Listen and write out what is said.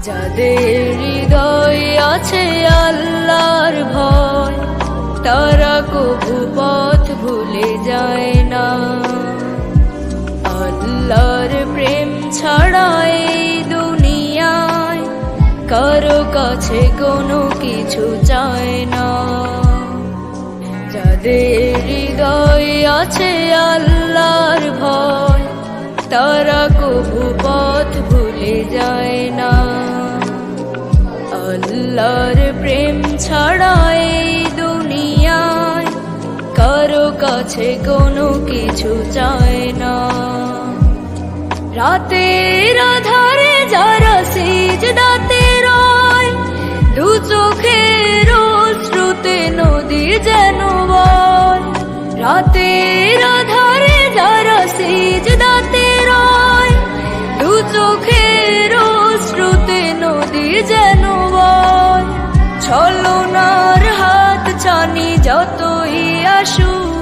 যাদের হৃদয়ে আছে আল্লাহর ভয়, তারা কবু পথ ভুলে যায় না। আল্লাহর প্রেম ছাড়া এই দুনিয়ায় কারো কাছে কোনো কিছু চায় না। যাদের হৃদয়ে আছে আল্লাহর ভয়, তারা কবু পথ ভুলে যায় না। আল্লাহর প্রেম ছাড়া এই দুনিয়ায় কারো কাছে কোনো কিছু চায় না। রাতের আধারে যারা সিজদাতে রয়, দু চোখের অশ্রুতে নদী যেন বয়। রাতের আধারে যারা সিজদাতে রয়, দু চোখের অশ্রুতে নদী যেন বয়। ছলনার হাত ছানি যতই আসুক,